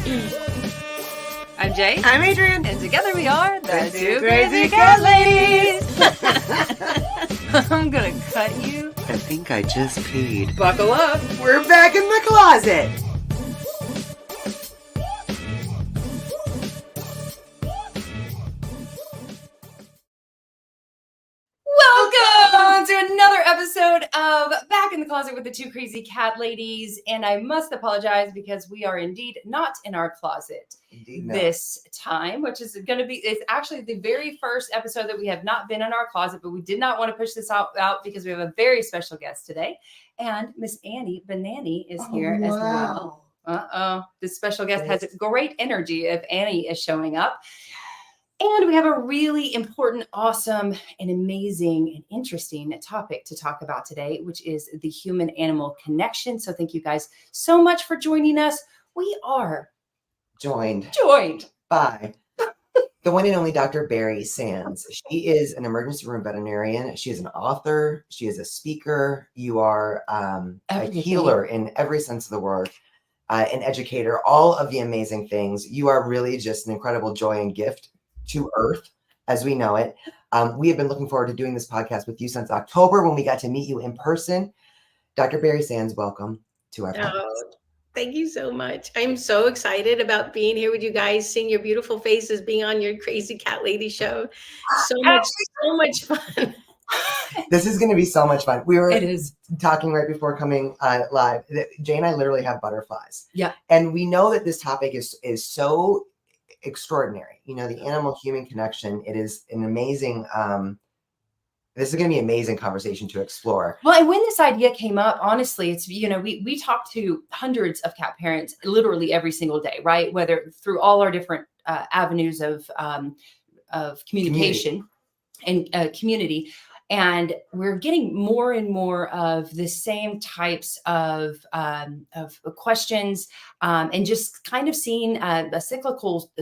I'm Jay. I'm Adrian. And together we are the Two Crazy Cat Ladies. I'm gonna cut you. I think I just peed. Buckle up. We're back in the closet. Welcome to another episode of Back in the Closet with the Two Crazy Cat Ladies. And I must apologize because we are indeed not in our closet this time, which is going to be, it's actually the very first episode that we have not been in our closet, but we did not want to push this out because we have a very special guest today. And Miss Annie Banani is here as well. This special guest has great energy if Annie is showing up. And we have a really important, awesome, and amazing and interesting topic to talk about today, which is the human-animal connection. So thank you guys so much for joining us. We are joined by the one and only Dr. Barrie Sands. She is an emergency room veterinarian. She is an author. She is a speaker. You are a healer in every sense of the word, an educator, all of the amazing things. You are really just an incredible joy and gift to Earth as we know it. We have been looking forward to doing this podcast with you since October when we got to meet you in person. Dr. Barrie Sands, welcome to our podcast. Thank you so much. I'm so excited about being here with you guys, seeing your beautiful faces, being on your Crazy Cat Lady show. So much fun. This is going to be so much fun. It is talking right before coming live. Jay and I literally have butterflies. Yeah. And we know that this topic is so extraordinary. You know, the animal-human connection. It is an amazing, this is going to be an amazing conversation to explore. Well, and when this idea came up, honestly, it's, you know, we talk to hundreds of cat parents literally every single day, right? Whether through all our different avenues of communication and community. And we're getting more and more of the same types of questions and just kind of seeing a cyclical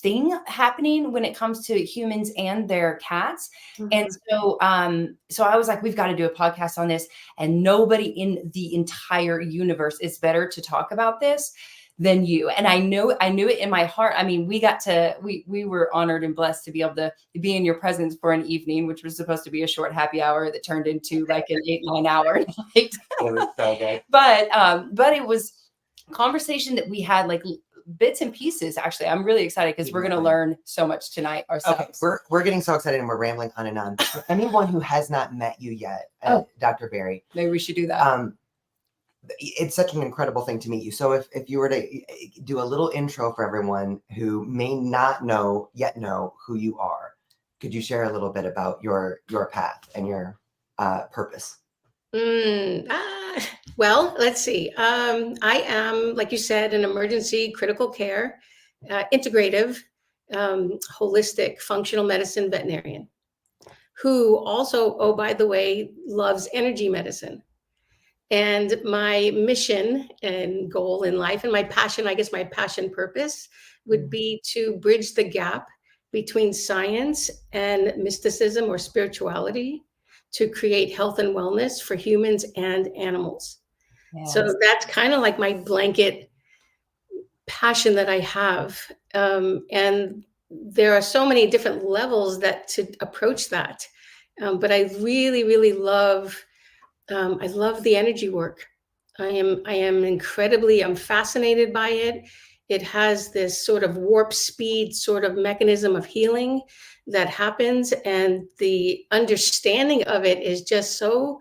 thing happening when it comes to humans and their cats. Mm-hmm. And so I was like, we've got to do a podcast on this. And nobody in the entire universe is better to talk about this than you. And I knew it in my heart. I mean, we were honored and blessed to be able to be in your presence for an evening, which was supposed to be a short happy hour that turned into like an 8-9 hour night. It was so good. But it was a conversation that we had like bits and pieces. Actually, I'm really excited because we're going to learn so much tonight ourselves. Okay, we're getting so excited and we're rambling on and on. For anyone who has not met you yet, Dr. Barrie, maybe we should do that. It's such an incredible thing to meet you. So if you were to do a little intro for everyone who may not know who you are, could you share a little bit about your path and your purpose? Well, let's see. I am, like you said, an emergency critical care, integrative, holistic, functional medicine veterinarian who also, oh, by the way, loves energy medicine. And my mission and goal in life and my passion, I guess my passion purpose would be to bridge the gap between science and mysticism or spirituality to create health and wellness for humans and animals. Yes. So that's kind of like my blanket passion that I have. And there are so many different levels to approach that. But I really, really love I love the energy work. I am I'm fascinated by it. It has this sort of warp speed sort of mechanism of healing that happens. And the understanding of it is just so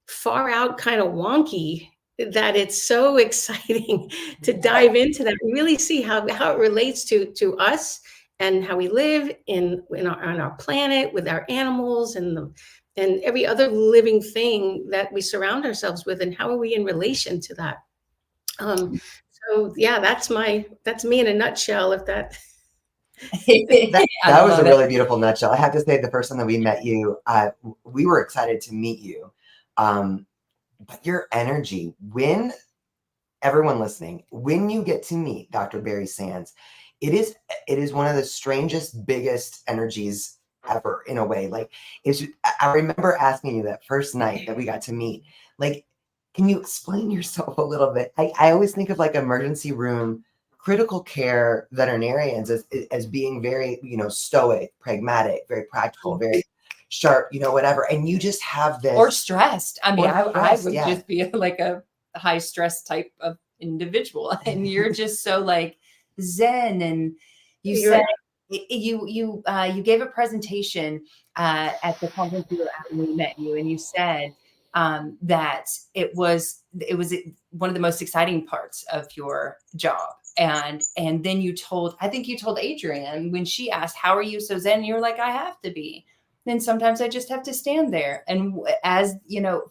far out, kind of wonky, that it's so exciting to dive into that, really see how it relates to us and how we live on our planet with our animals and every other living thing that we surround ourselves with, and how are we in relation to that? So yeah, that's me in a nutshell. If that that was a really beautiful nutshell. I have to say, the first time that we met you, we were excited to meet you. But your energy, when everyone listening, when you get to meet Dr. Barrie Sands, it is one of the strangest, biggest energies ever, in a way. Like, I remember asking you that first night that we got to meet, like, can you explain yourself a little bit? I always think of like emergency room critical care veterinarians as being very, stoic, pragmatic, very practical, very sharp, whatever. And you just have this. Or stressed. I mean, I would yeah. just be like a high stress type of individual. And you're just so like zen. And you said you gave a presentation at the conference we were at when we met you, and you said that it was one of the most exciting parts of your job. And then I think you told Adrienne when she asked, how are you so zen? You were like, I have to be. Then sometimes I just have to stand there. And as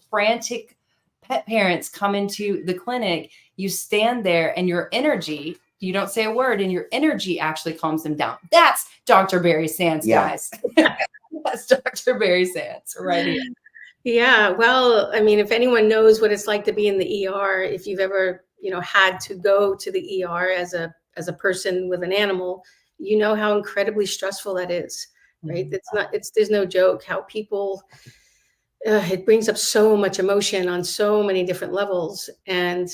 frantic pet parents come into the clinic, you stand there and your energy, you don't say a word, and your energy actually calms them down. That's Dr. Barrie Sands, guys. That's Dr. Barrie Sands right here. Yeah. Well, I mean, if anyone knows what it's like to be in the ER, if you've ever, had to go to the ER as a person with an animal, you know how incredibly stressful that is, right? There's no joke how people, it brings up so much emotion on so many different levels. And,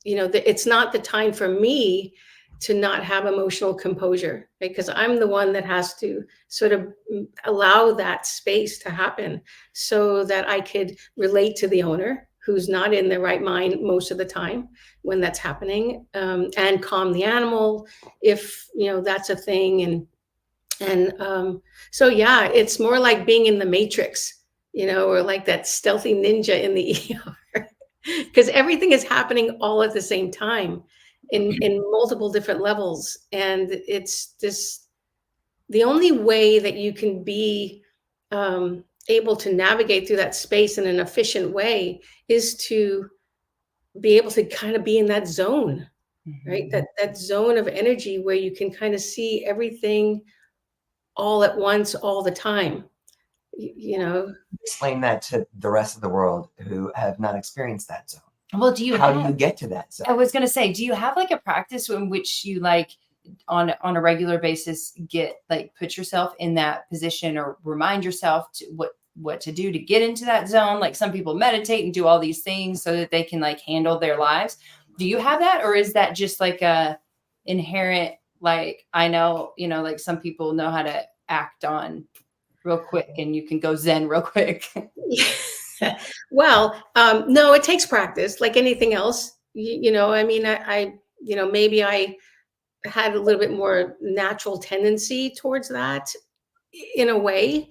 it's not the time for me to not have emotional composure, right? Because I'm the one that has to sort of allow that space to happen so that I could relate to the owner who's not in their right mind most of the time when that's happening, and calm the animal if, that's a thing. So yeah, it's more like being in the Matrix, or like that stealthy ninja in the ER, because everything is happening all at the same time in multiple different levels. And it's the only way that you can be able to navigate through that space in an efficient way is to be able to kind of be in that zone, right? That zone of energy where you can kind of see everything all at once, all the time. Explain that to the rest of the world who have not experienced that zone. Well, how do you get to that zone? I was going to say, do you have like a practice in which you like on a regular basis put yourself in that position, or remind yourself to what to do to get into that zone? Like some people meditate and do all these things so that they can like handle their lives. Do you have that, or is that just like a inherent, like, I know, like some people know how to act on real quick and you can go zen real quick? Well, no, it takes practice like anything else. I mean, I maybe I had a little bit more natural tendency towards that in a way.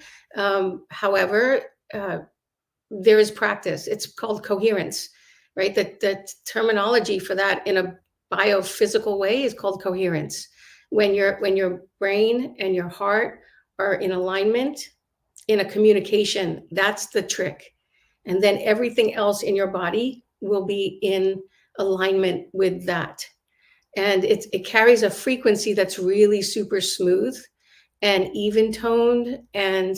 However, there is practice. It's called coherence, right? The terminology for that in a biophysical way is called coherence. When your brain and your heart are in alignment, in a communication, that's the trick. And then everything else in your body will be in alignment with that. And it carries a frequency that's really super smooth and even toned. And,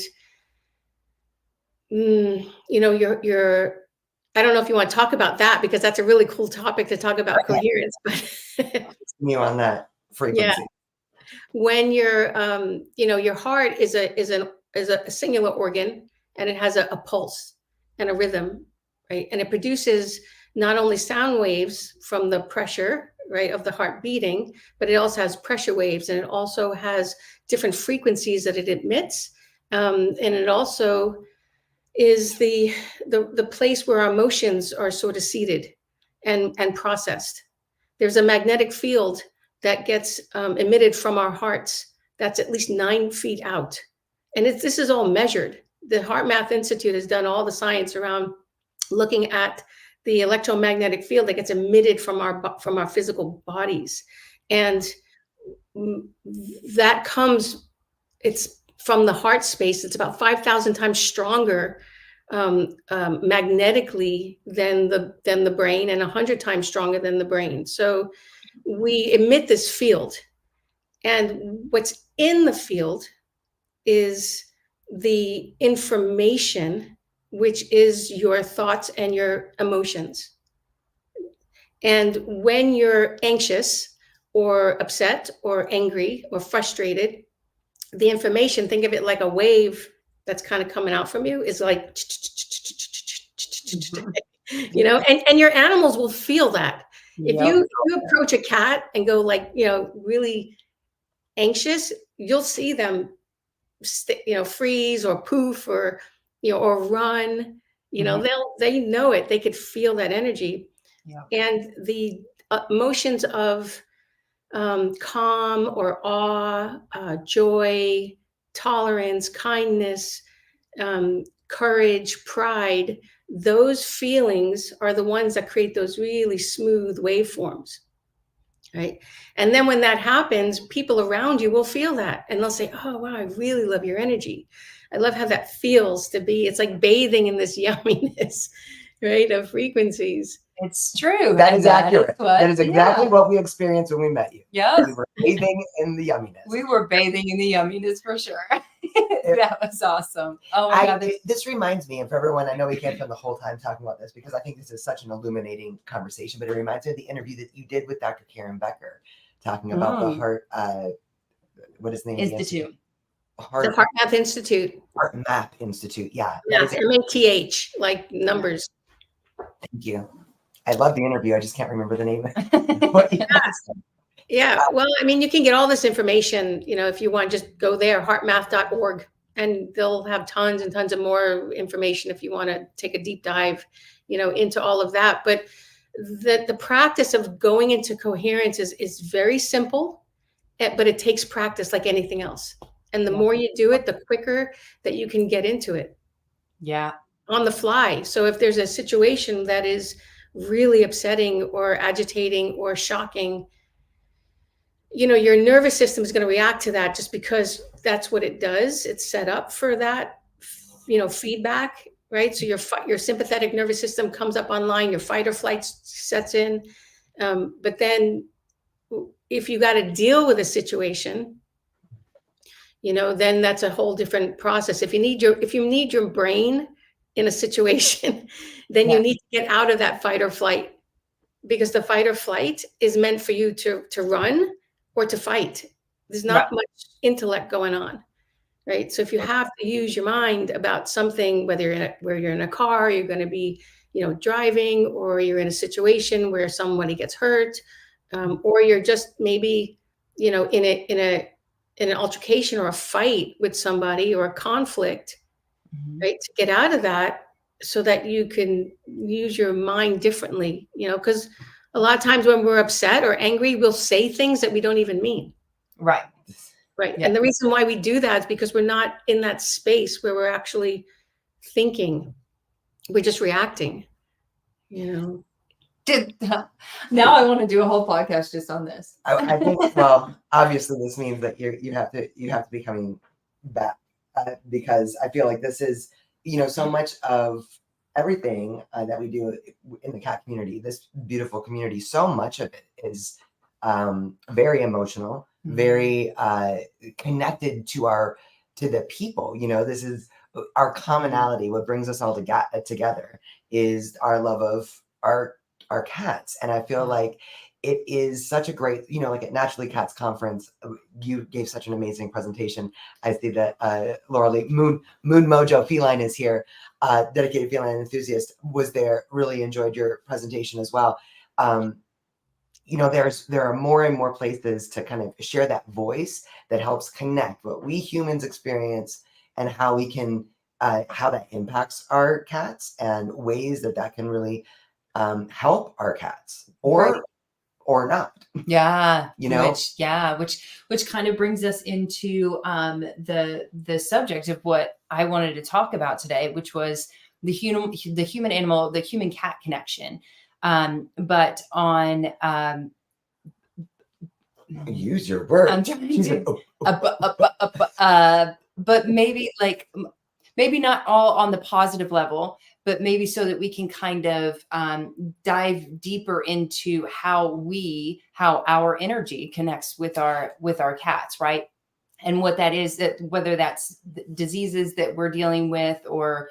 you're, I don't know if you want to talk about that, because that's a really cool topic to talk about coherence. But you on that frequency. Yeah. When your heart is a singular organ, and it has a pulse and a rhythm, right? And it produces not only sound waves from the pressure, right, of the heart beating, but it also has pressure waves, and it also has different frequencies that it emits. And it also is the place where our emotions are sort of seated and processed. There's a magnetic field that gets emitted from our hearts that's at least 9 feet out. And this is all measured. The Heart Math Institute has done all the science around looking at the electromagnetic field that gets emitted from our physical bodies. And that comes, it's from the heart space. It's about 5,000 times stronger magnetically than the brain, and 100 times stronger than the brain. So we emit this field, and what's in the field is the information, which is your thoughts and your emotions. And when you're anxious or upset or angry or frustrated, the information, think of it like a wave that's kind of coming out from you, is like, and your animals will feel that. If you approach a cat and go like, really anxious, you'll see them, freeze or poof or, or run. They know it. They could feel that energy. Yeah. And the emotions of calm or awe, joy, tolerance, kindness, courage, pride, those feelings are the ones that create those really smooth waveforms, right? And then when that happens, people around you will feel that and they'll say, oh, wow, I really love your energy. I love how that feels to be. It's like bathing in this yumminess, right, of frequencies. It's true. That is accurate. That is exactly yeah. what we experienced when we met you. Yeah. We were bathing in the yumminess. We were bathing in the yumminess for sure. That was awesome. Oh my God. This reminds me, and for everyone, I know we can't spend the whole time talking about this because I think this is such an illuminating conversation, but it reminds me of the interview that you did with Dr. Karen Becker talking about the heart, what is the name? Institute. The Heart Math Institute. Heart Map Institute. Yeah. Yeah, MATH, like numbers. Thank you. I love the interview. I just can't remember the name. Yeah. Well, I mean, you can get all this information, if you want, just go there, heartmath.org, and they'll have tons and tons of more information if you want to take a deep dive, into all of that. But the practice of going into coherence is very simple, but it takes practice like anything else. And the more you do it, the quicker that you can get into it. Yeah. On the fly. So if there's a situation that is really upsetting or agitating or shocking, your nervous system is going to react to that just because that's what it does. It's set up for that, feedback, right? So your sympathetic nervous system comes up online, your fight or flight sets in. But then if you got to deal with a situation, then that's a whole different process. If you need your brain in a situation, then you need to get out of that fight or flight, because the fight or flight is meant for you to run or to fight. There's not much intellect going on, right? So if you have to use your mind about something, whether you're in a car, you're going to be, driving, or you're in a situation where somebody gets hurt, or you're just maybe, in an altercation or a fight with somebody or a conflict, right? To get out of that so that you can use your mind differently, because a lot of times when we're upset or angry, we'll say things that we don't even mean. Right. Right. Yeah. And the reason why we do that is because we're not in that space where we're actually thinking. We're just reacting, Now I want to do a whole podcast just on this. I think, well, obviously this means that you have to be coming back because I feel like this is, so much of everything that we do in the cat community, this beautiful community, so much of it is very emotional, very connected to the people. This is our commonality. What brings us all together is our love of our cats. And I feel like it is such a great, like at Naturally Cats Conference, you gave such an amazing presentation. I see that Laura Lee, Moon Mojo Feline is here, dedicated feline enthusiast, was there, really enjoyed your presentation as well. There are more and more places to kind of share that voice that helps connect what we humans experience and how we can, how that impacts our cats and ways that can really help our cats or not. Yeah. Which kind of brings us into the subject of what I wanted to talk about today, which was the human animal, the human cat connection. But on use your word. I'm trying to but maybe not all on the positive level, but maybe so that we can kind of dive deeper into how our energy connects with our cats, right? And what that is, that whether that's diseases that we're dealing with or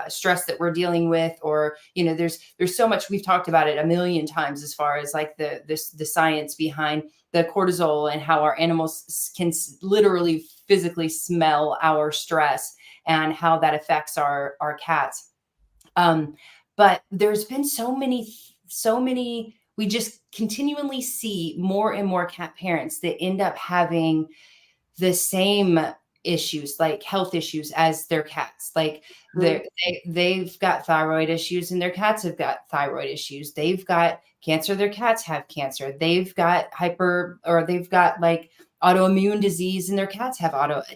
stress that we're dealing with, or, there's so much, we've talked about it a million times as far as like the science behind the cortisol and how our animals can literally physically smell our stress and how that affects our cats. But there's been so many we just continually see more and more cat parents that end up having the same issues, like health issues, as their cats. Like they've got thyroid issues and their cats have got thyroid issues. They've got cancer, their cats have cancer. They've got they've got like autoimmune disease and their cats have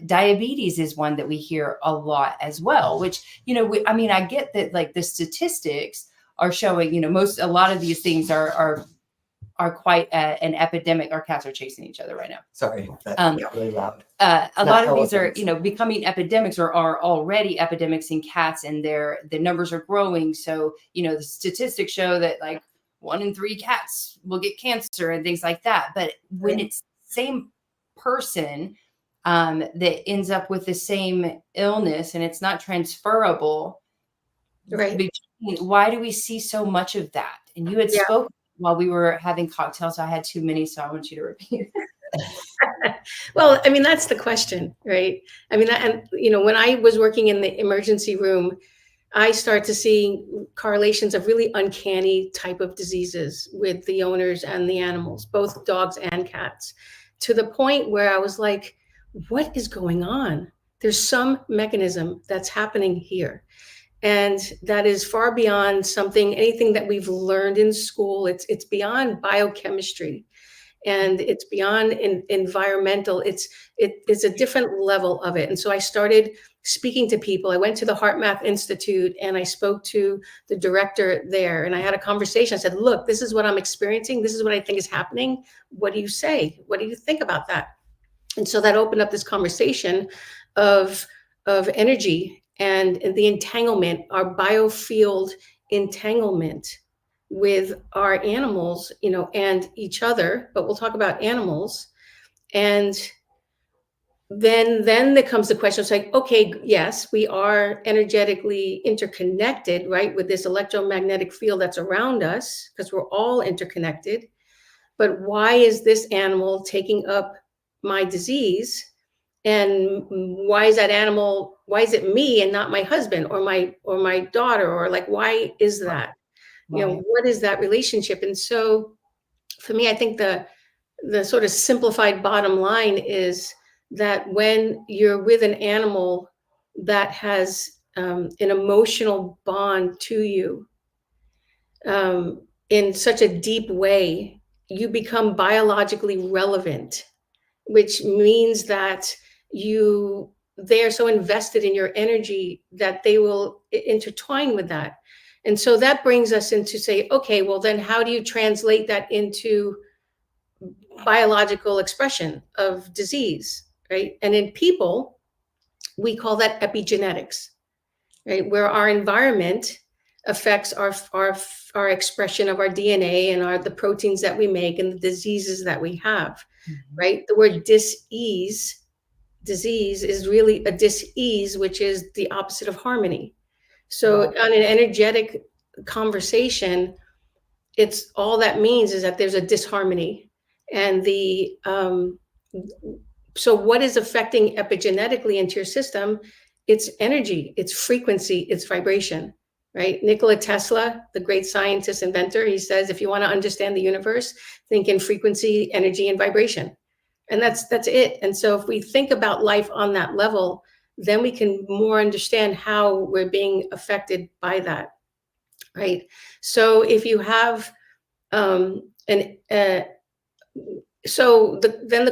diabetes is one that we hear a lot as well, which, I get that, like, the statistics are showing, a lot of these things are quite an epidemic. Our cats are chasing each other right now. Sorry, that got really loud. A lot of these are, becoming epidemics or are already epidemics in cats, and the numbers are growing. So, the statistics show that like 1 in 3 cats will get cancer and things like that. But when it's the same person that ends up with the same illness and it's not transferable, right? Why do we see so much of that? And you had spoken while we were having cocktails. I had too many, so I want you to repeat it. Well, that's the question, right? When I was working in the emergency room, I start to see correlations of really uncanny type of diseases with the owners and the animals, both dogs and cats, to the point where I was like, what is going on? There's some mechanism that's happening here. And that is far beyond anything that we've learned in school. It's beyond biochemistry, and it's beyond environmental. It's a different level of it. And so I started speaking to people. I went to the HeartMath Institute and I spoke to the director there, and I had a conversation. I said, look, this is what I'm experiencing. This is what I think is happening. What do you say? What do you think about that? And so that opened up this conversation of energy and the entanglement, our biofield entanglement with our animals, and each other, but we'll talk about animals. And then there comes the question, it's like, okay, yes, we are energetically interconnected, right, with this electromagnetic field that's around us, because we're all interconnected. But why is this animal taking up my disease? And why is it me and not my husband or my daughter? Or like, why is that? What is that relationship? And so for me, I think the sort of simplified bottom line is that when you're with an animal that has an emotional bond to you in such a deep way, you become biologically relevant, which means that they're so invested in your energy that they will intertwine with that. And so that brings us into say, okay, well then how do you translate that into biological expression of disease, right? And in people, we call that epigenetics, right? Where our environment affects our expression of our DNA and the proteins that we make and the diseases that we have, right? The word disease is really a dis-ease, which is the opposite of harmony. So on an energetic conversation, it's all that means is that there's a disharmony. And so what is affecting epigenetically into your system? It's energy, it's frequency, it's vibration, right? Nikola Tesla, the great scientist, inventor, he says, if you want to understand the universe, think in frequency, energy, and vibration. And that's it. And so if we think about life on that level, then we can more understand how we're being affected by that, right? So if you have then the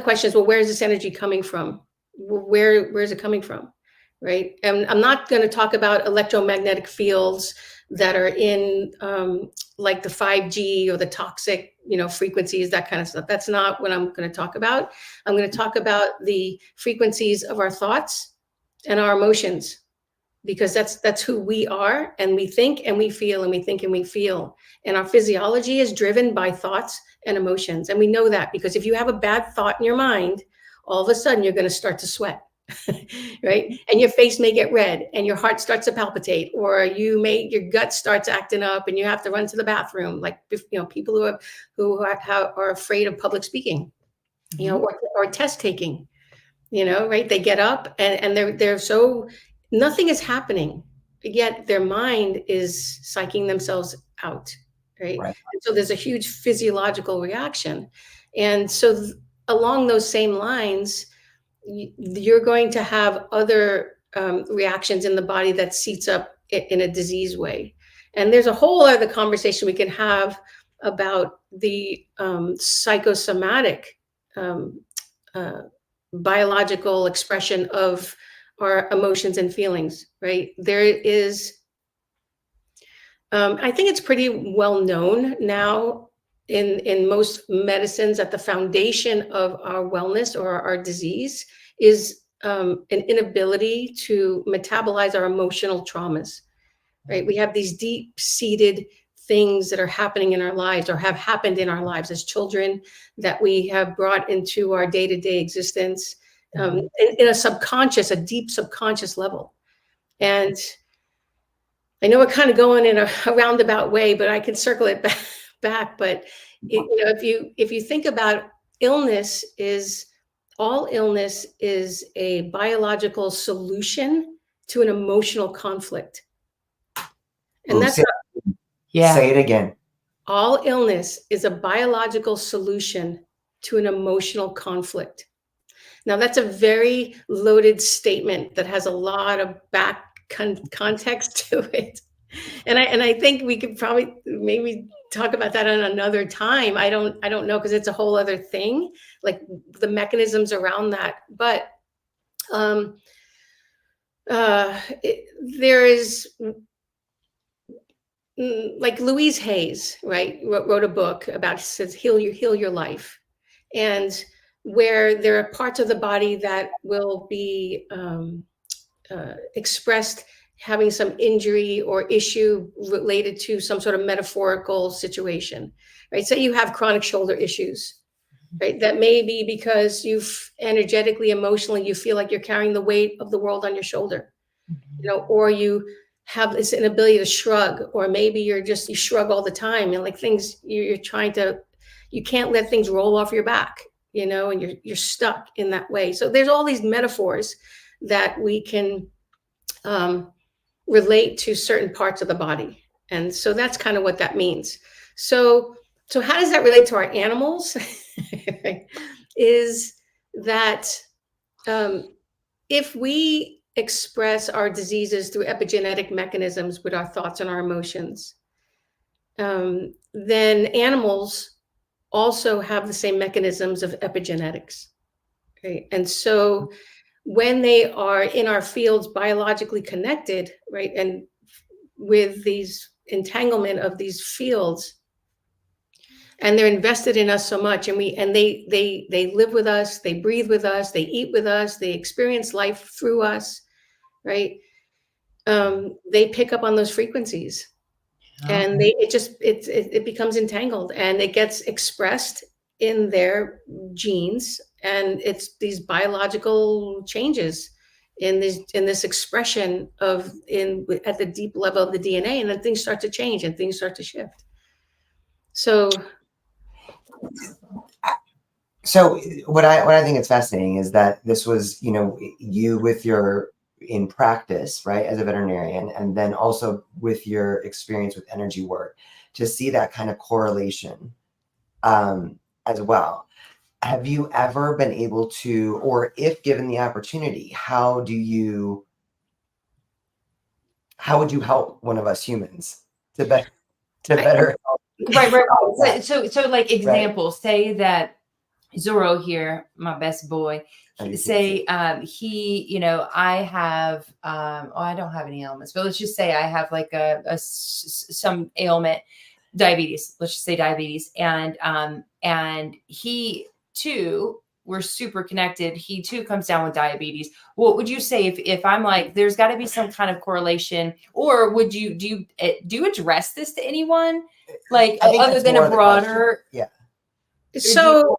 question is, well, where is this energy coming from? Where is it coming from, right? And I'm not going to talk about electromagnetic fields that are in like the 5G or the toxic, frequencies, that kind of stuff. That's not what I'm going to talk about. I'm going to talk about the frequencies of our thoughts and our emotions, because that's who we are, and we think and we feel and we think and we feel. And our physiology is driven by thoughts and emotions. And we know that because if you have a bad thought in your mind, all of a sudden you're going to start to sweat. Right? And your face may get red and your heart starts to palpitate, or your gut starts acting up and you have to run to the bathroom. Like, people who are afraid of public speaking, or test taking, right? They get up and they're so, nothing is happening, yet their mind is psyching themselves out, right? Right. And so there's a huge physiological reaction. And so along those same lines, you're going to have other reactions in the body that seats up in a disease way. And there's a whole other conversation we can have about the psychosomatic biological expression of our emotions and feelings, right? There is, I think it's pretty well known now in most medicines that the foundation of our wellness or our disease is an inability to metabolize our emotional traumas, right? We have these deep-seated things that are happening in our lives or have happened in our lives as children that we have brought into our day-to-day existence in a deep subconscious level. And I know we're kind of going in a roundabout way, but I can circle it back. But if you think about all illness is a biological solution to an emotional conflict. And that's say it again. All illness is a biological solution to an emotional conflict. Now, that's a very loaded statement that has a lot of back context to it. And I think we could probably maybe talk about that on another time. I don't know, because it's a whole other thing, like the mechanisms around that. But there is, like Louise Hayes, right, wrote a book about, says, heal your life. And where there are parts of the body that will be expressed having some injury or issue related to some sort of metaphorical situation, right? Say you have chronic shoulder issues, right? That may be because you've energetically, emotionally, you feel like you're carrying the weight of the world on your shoulder, or you have this inability to shrug, or maybe you shrug all the time, and like things you can't let things roll off your back, and you're stuck in that way. So there's all these metaphors that we can relate to certain parts of the body. And so that's kind of what that means. So how does that relate to our animals? Is that if we express our diseases through epigenetic mechanisms with our thoughts and our emotions, then animals also have the same mechanisms of epigenetics, right? And so when they are in our fields biologically connected, right, and with these entanglement of these fields, and they're invested in us so much, and they live with us, they breathe with us, they eat with us, they experience life through us, right? They pick up on those frequencies, and it becomes entangled, and it gets expressed in their genes, and it's these biological changes in this expression at the deep level of the DNA, and then things start to change and things start to shift. So what I think is fascinating is that this was, you with your in practice, right, as a veterinarian, and then also with your experience with energy work, to see that kind of correlation as well. Have you ever been able to, or if given the opportunity, how would you help one of us humans to better help? Right. So like examples, say that Zorro here, my best boy, say he, I have I don't have any ailments, but let's just say I have like some ailment, diabetes, let's just say diabetes, and he too, we're super connected, he too comes down with diabetes. What would you say if I'm like, there's got to be some kind of correlation, or do you address this to anyone, like other than a broader? Yeah. So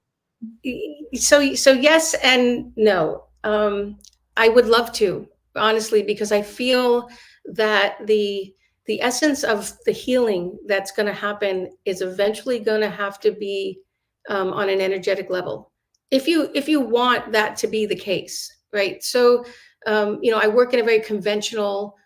yes and no. I would love to, honestly, because I feel that the essence of the healing that's going to happen is eventually going to have to be on an energetic level, if you want that to be the case, right? So I work in a very conventional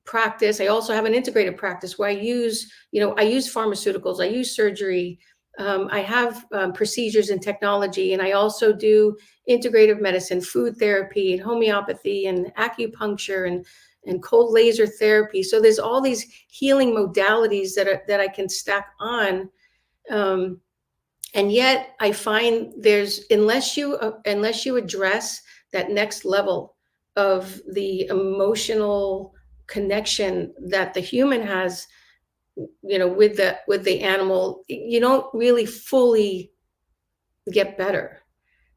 practice. I also have an integrative practice where I use pharmaceuticals, I use surgery, I have procedures and technology, and I also do integrative medicine, food therapy, and homeopathy, and acupuncture, and cold laser therapy. So there's all these healing modalities that I can stack on. And yet I find unless you address that next level of the emotional connection that the human has, with the animal, you don't really fully get better.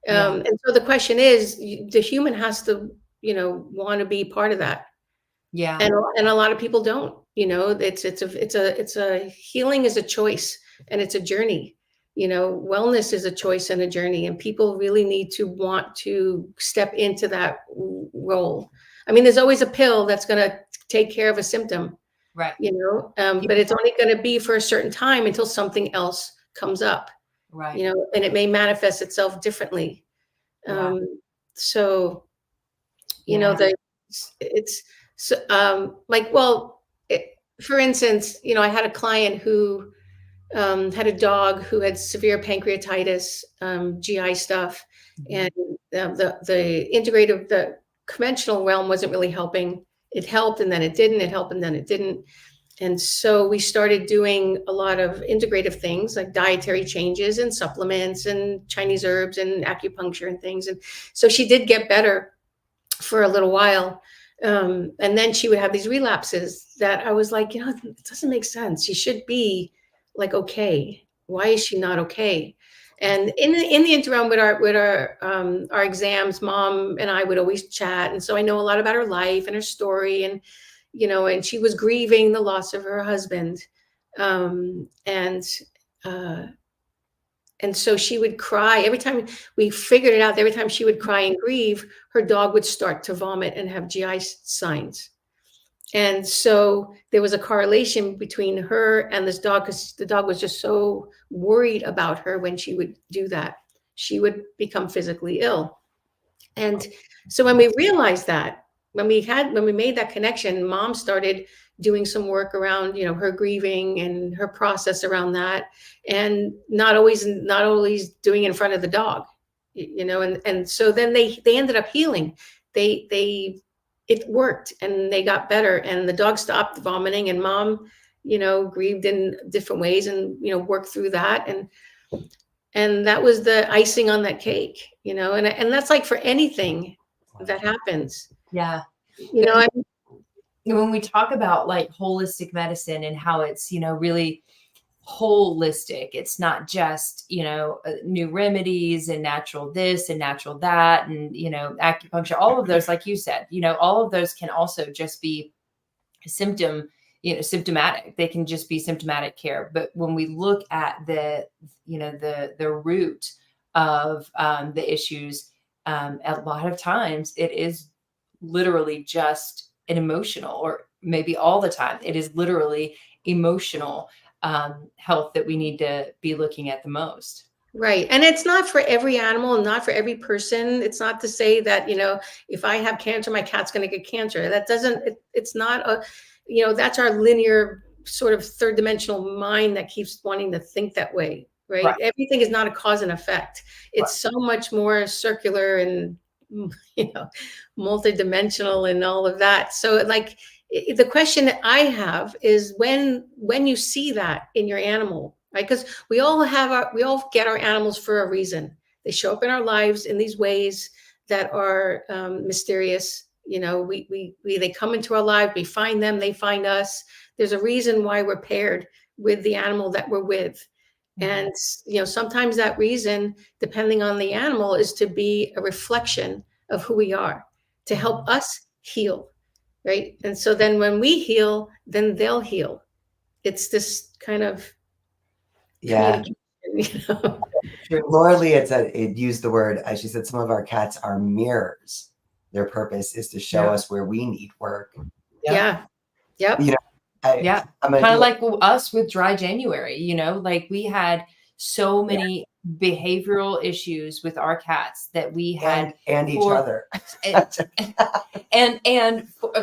And so the question is, the human has to, want to be part of that. Yeah. And a lot of people don't. It's a healing is a choice, and it's a journey. Wellness is a choice and a journey, and people really need to want to step into that role. I mean, there's always a pill that's going to take care of a symptom, Right. but it's only going to be for a certain time until something else comes up, Right. and it may manifest itself differently. Yeah. So, Yeah. it's so, for instance, I had a client who had a dog who had severe pancreatitis, GI stuff, and the conventional realm wasn't really helping. It helped, and then it didn't. It helped, and then it didn't. And so we started doing a lot of integrative things like dietary changes and supplements and Chinese herbs and acupuncture and things. And so she did get better for a little while. And then she would have these relapses that I was like, it doesn't make sense. She should be like, okay, why is she not okay? And in the interim with our exams, Mom and I would always chat. And so I know a lot about her life and her story, and she was grieving the loss of her husband. And so she would cry every time we figured it out. Every time she would cry and grieve, her dog would start to vomit and have GI signs. And so there was a correlation between her and this dog, because the dog was just so worried about her. When she would do that, she would become physically ill. And so when we realized that, when we made that connection, Mom started doing some work around, her grieving and her process around that, and not always doing it in front of the dog, and so then they ended up healing. It worked, and they got better, and the dog stopped vomiting, and Mom, grieved in different ways, and, worked through that. And that was the icing on that cake, and that's like for anything that happens. Yeah. I When we talk about like holistic medicine and how it's, really holistic, it's not just, new remedies and natural this and natural that, and, acupuncture, all of those, like you said, all of those can also just be symptomatic. They can just be symptomatic care. But when we look at the root of the issues, a lot of times it is literally just an emotional, or maybe all the time, it is literally emotional health that we need to be looking at the most. Right. And it's not for every animal and not for every person. It's not to say that, if I have cancer, my cat's going to get cancer. That it's not that's our linear sort of third dimensional mind that keeps wanting to think that way. Right. Everything is not a cause and effect. It's so much more circular and, multidimensional and all of that. So the question that I have is when you see that in your animal, right? Because we all get our animals for a reason. They show up in our lives in these ways that are mysterious. They come into our life, we find them, they find us. There's a reason why we're paired with the animal that we're with. And, sometimes that reason, depending on the animal, is to be a reflection of who we are, to help us heal. Right. And so then when we heal, then they'll heal. It's this kind of. Yeah. Laura Lee it used the word, she said, some of our cats are mirrors. Their purpose is to show us where we need work. Yeah. Yep. Kind of like us with dry January, like we had so many behavioral issues with our cats that we had and each other. and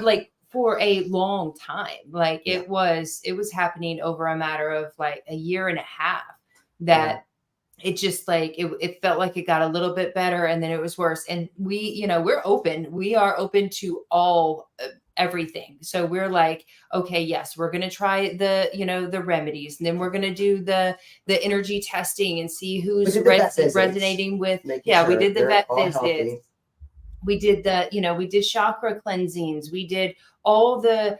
like for a long time. Like Yeah. it was happening over a matter of like a year and a half that it just like, it felt like it got a little bit better and then it was worse. And we are open to all everything. So we're like, okay, yes, we're going to try the remedies, and then we're going to do the energy testing and see who's resonating with. Yeah, we did the vet visits. We did we did chakra cleansings. We did all the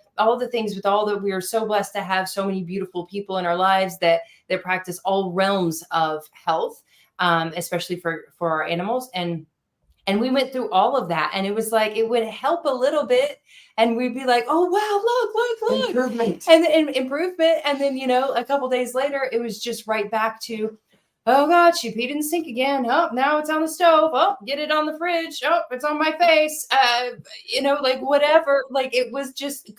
things we are so blessed to have so many beautiful people in our lives that practice all realms of health, especially for our animals. And we went through all of that, and it was like, it would help a little bit. And we'd be like, oh, wow, look. Improvement. And then improvement. And then, a couple days later, it was just right back to, oh God, she peed in the sink again. Oh, now it's on the stove. Oh, get it on the fridge. Oh, it's on my face. Like whatever. Like it was just,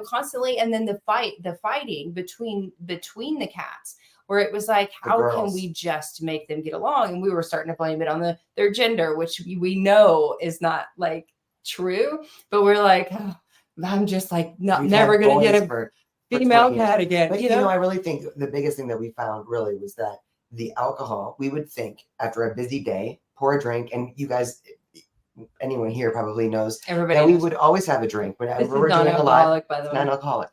constantly. And then the fighting between the cats, where it was like, how can we just make them get along? And we were starting to blame it on their gender, which we know is not like true. But we're like, oh, I'm just like never going to get a female cat again. But I really think the biggest thing that we found really was that the alcohol, we would think after a busy day, pour a drink, and you guys, anyone here probably knows that we would always have a drink whenever we're doing a live. By the way, non-alcoholic.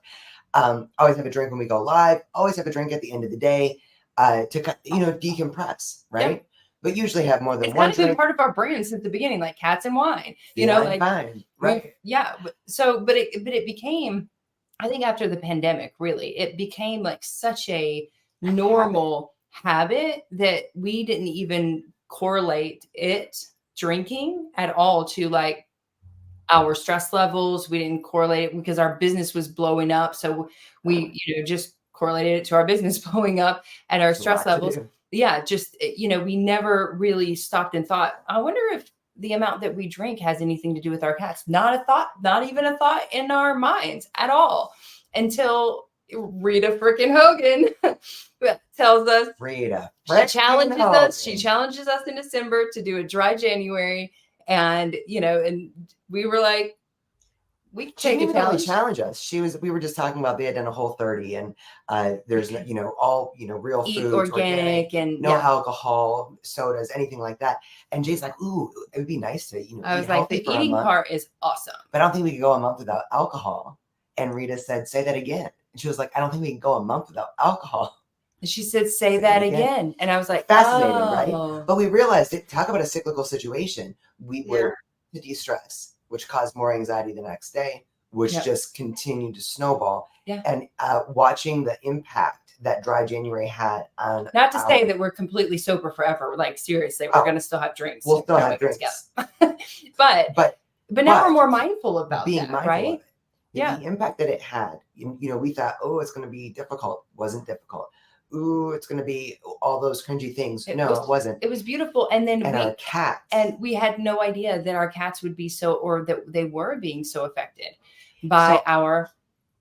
Always have a drink when we go live. Always have a drink at the end of the day to decompress, right? Yeah. But usually have more than one drink. It's kind of been part of our brand since the beginning, like cats and wine. Fine, right? Yeah. But it became, I think after the pandemic, really, it became like such a normal habit that we didn't even correlate it drinking at all to like our stress levels. We didn't correlate it because our business was blowing up. So we, just correlated it to our business blowing up and our stress levels. Yeah. Just, we never really stopped and thought, I wonder if the amount that we drink has anything to do with our cats. Not a thought, not even a thought in our minds at all, until Rita freaking Hogan tells us, she challenges us in December to do a dry January. And, and we were like, we can take a challenge. Challenge us. We were just talking about they had done a Whole30 and there's, all, real foods, organic and no alcohol, sodas, anything like that. And Jay's like, ooh, it would be nice to, I was like, the eating part is awesome. But I don't think we could go a month without alcohol. And Rita said, say that again. And she was like, I don't think we can go a month without alcohol. And she said, say that again. And I was like, fascinating, right? But we realized talk about a cyclical situation. We were to de-stress, which caused more anxiety the next day, which just continued to snowball. Yeah. And watching the impact that dry January had on not to say that we're completely sober forever. Like seriously, we're going to still have drinks. We'll still have drinks. but now we're more mindful about being mindful, right? The impact that it had, we thought, oh, it's going to be difficult. Wasn't difficult. Ooh, it's going to be all those cringy things. It wasn't. It was beautiful. And then our cats. And we had no idea that our cats would be or that they were being so affected by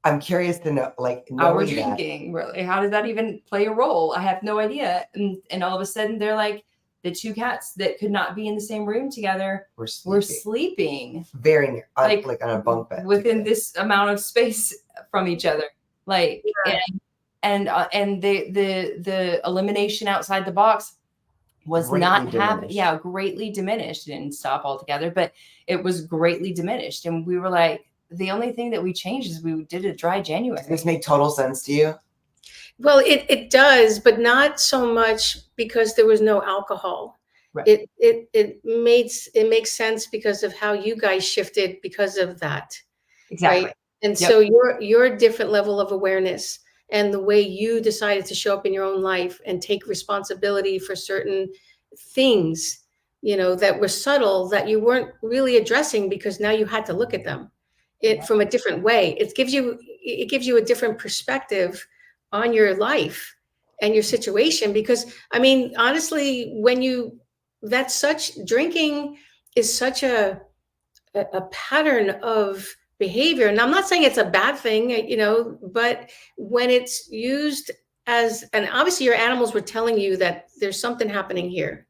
I'm curious to know, our drinking, really. How does that even play a role? I have no idea. And all of a sudden they're like, the two cats that could not be in the same room together were sleeping very near, like on a bunk bed within this amount of space from each other. And the elimination outside the box was greatly not happening. Yeah, greatly diminished. It didn't stop altogether, but it was greatly diminished. And we were like, the only thing that we changed is we did a dry January. Does this make total sense to you? Well, it does, but not so much because there was no alcohol. Right. It makes sense because of how you guys shifted because of that. Exactly. Right? And so your different level of awareness and the way you decided to show up in your own life and take responsibility for certain things, that were subtle that you weren't really addressing because now you had to look at them from a different way. It gives you a different perspective on your life and your situation, because honestly, drinking is such a pattern of behavior. And I'm not saying it's a bad thing, but when it's used and obviously your animals were telling you that there's something happening here,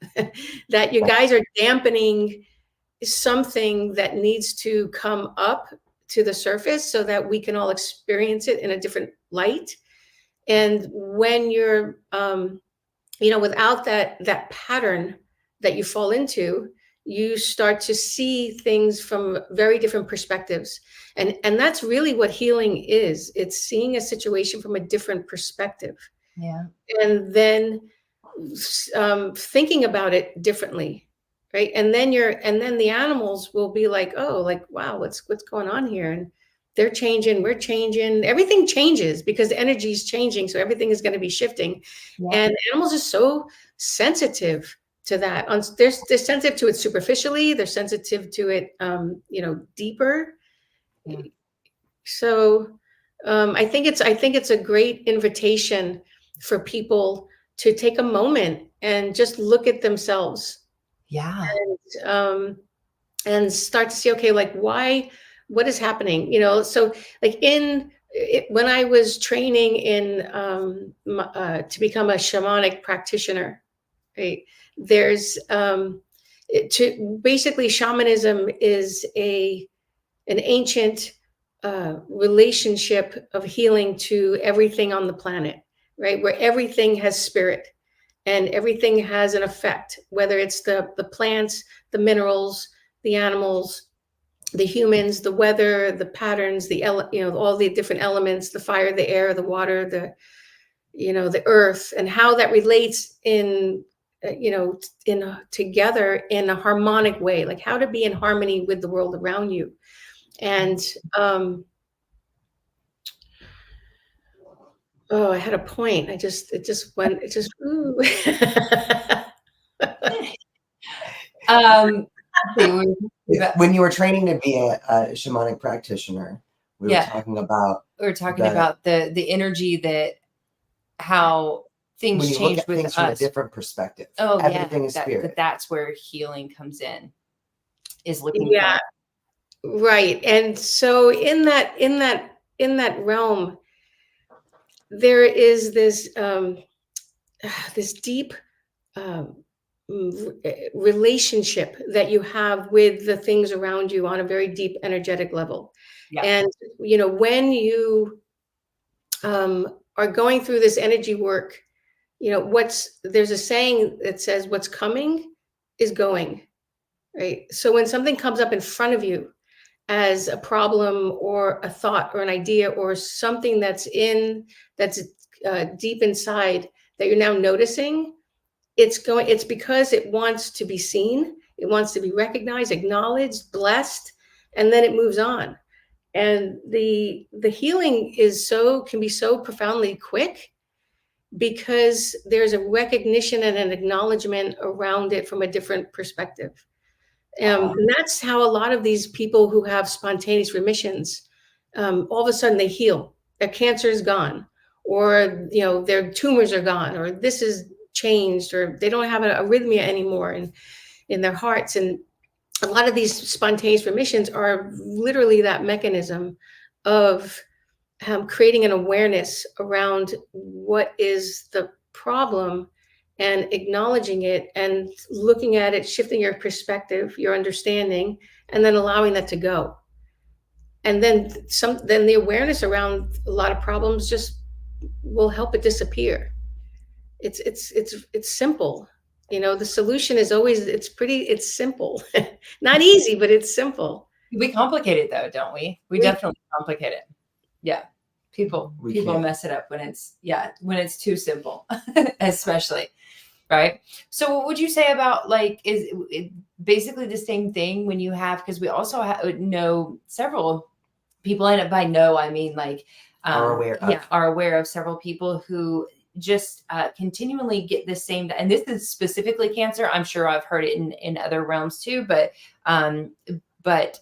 that you guys are dampening something that needs to come up to the surface so that we can all experience it in a different light. And when you're, without that pattern that you fall into, you start to see things from very different perspectives. And that's really what healing is. It's seeing a situation from a different perspective. Yeah. And then thinking about it differently. Right. And then the animals will be like, oh, like, wow, what's going on here? And they're changing, we're changing, everything changes because the energy is changing. So everything is going to be shifting. Yeah. And animals are so sensitive to that. They're sensitive to it superficially. They're sensitive to it, deeper. Yeah. So I think it's a great invitation for people to take a moment and just look at themselves. Yeah. And start to see, okay, like what is happening? So like when I was training to become a shamanic practitioner, right? There's basically shamanism is an ancient relationship of healing to everything on the planet, right? Where everything has spirit and everything has an effect, whether it's the plants, the minerals, the animals, the humans, the weather, the patterns, all the different elements, the fire, the air, the water, the earth, and how that relates together in a harmonic way, like how to be in harmony with the world around you. And I had a point. It just ooh. When you were training to be a shamanic practitioner, we were talking about the energy that how things when you change look at with things us from a different perspective. Oh, everything is spirit. That's where healing comes in. Is looking. Yeah, right. And so in that realm, there is this deep relationship that you have with the things around you on a very deep energetic level. Yeah. And when you are going through this energy work, there's a saying that says what's coming is going, right? So when something comes up in front of you as a problem or a thought or an idea or something that's deep inside that you're now noticing, it's because it wants to be seen, it wants to be recognized, acknowledged, blessed, and then it moves on. And the healing can be so profoundly quick because there's a recognition and an acknowledgement around it from a different perspective. And that's how a lot of these people who have spontaneous remissions, all of a sudden they heal. Their cancer is gone, or their tumors are gone, or this is changed, or they don't have an arrhythmia anymore in their hearts. And a lot of these spontaneous remissions are literally that mechanism of creating an awareness around what is the problem and acknowledging it and looking at it, shifting your perspective, your understanding, and then allowing that to go. And then the awareness around a lot of problems just will help it disappear. It's simple. The solution is always, it's simple. Not easy, but it's simple. We complicate it though, don't we? We definitely complicate it. Yeah. People mess it up when it's too simple, especially. Right. So what would you say about is it basically the same thing when you have, because we also know several people, and by know, I mean are aware of several people who just continually get the same, and this is specifically cancer. I'm sure I've heard it in other realms too, but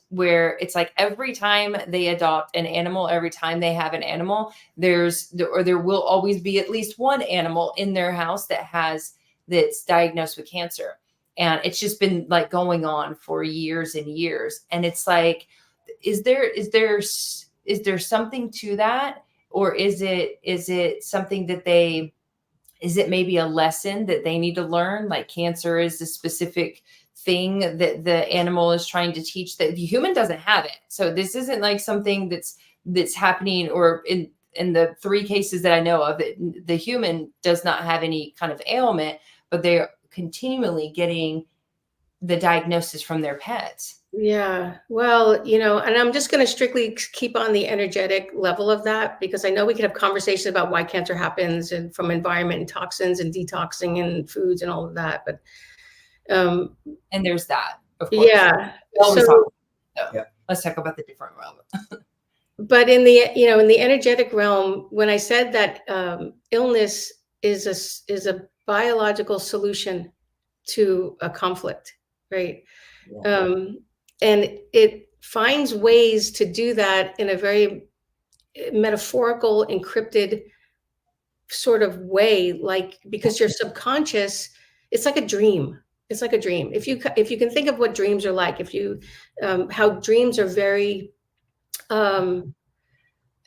where it's like every time they adopt an animal, every time they have an animal, there will always be at least one animal in their house that's diagnosed with cancer. And it's just been going on for years and years. And it's like, is there something to that? Or is it something that they is it maybe a lesson that they need to learn? Like cancer is a specific thing that the animal is trying to teach that the human doesn't have it. So this isn't like something that's happening, or in the 3 cases that I know of, the human does not have any kind of ailment, but they're continually getting the diagnosis from their pets. Yeah, well, and I'm just going to strictly keep on the energetic level of that, because I know we could have conversations about why cancer happens and from environment and toxins and detoxing and foods and all of that. But and there's that, of course. Yeah. Let's talk about the different realm. But in the energetic realm, when I said that illness is a biological solution to a conflict, right? Yeah. And it finds ways to do that in a very metaphorical, encrypted sort of way, like, because your subconscious, it's like a dream. It's like a dream. If you can think of what dreams are like, how dreams are very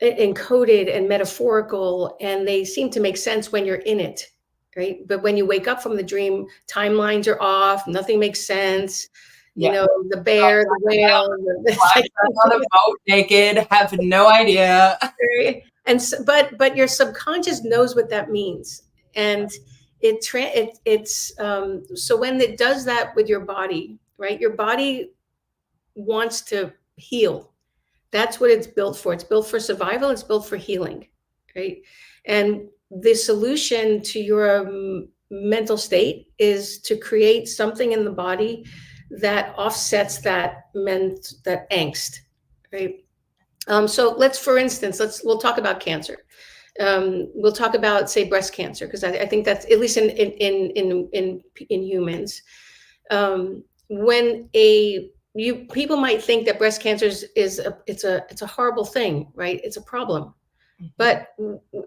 encoded and metaphorical, and they seem to make sense when you're in it, right? But when you wake up from the dream, timelines are off, nothing makes sense. The bear, the whale, on the boat naked, have no idea. And but your subconscious knows what that means, and it's so when it does that with your body, right? Your body wants to heal. That's what it's built for. It's built for survival. It's built for healing, right? And the solution to your mental state is to create something in the body that offsets that angst, right? So for instance, we'll talk about cancer. We'll talk about, say, breast cancer, because I think that's, at least in humans, when people might think that breast cancer is a horrible thing, right? It's a problem. But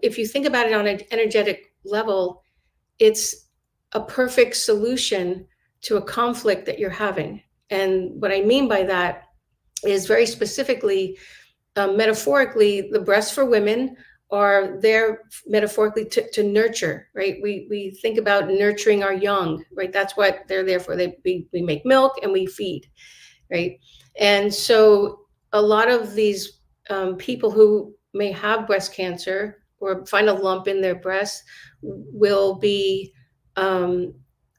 if you think about it on an energetic level, it's a perfect solution to a conflict that you're having. And what I mean by that is, very specifically, metaphorically, the breasts for women are there metaphorically to nurture, right? We think about nurturing our young, right? That's what they're there for. We make milk and we feed, right? And so a lot of these people who may have breast cancer or find a lump in their breast will be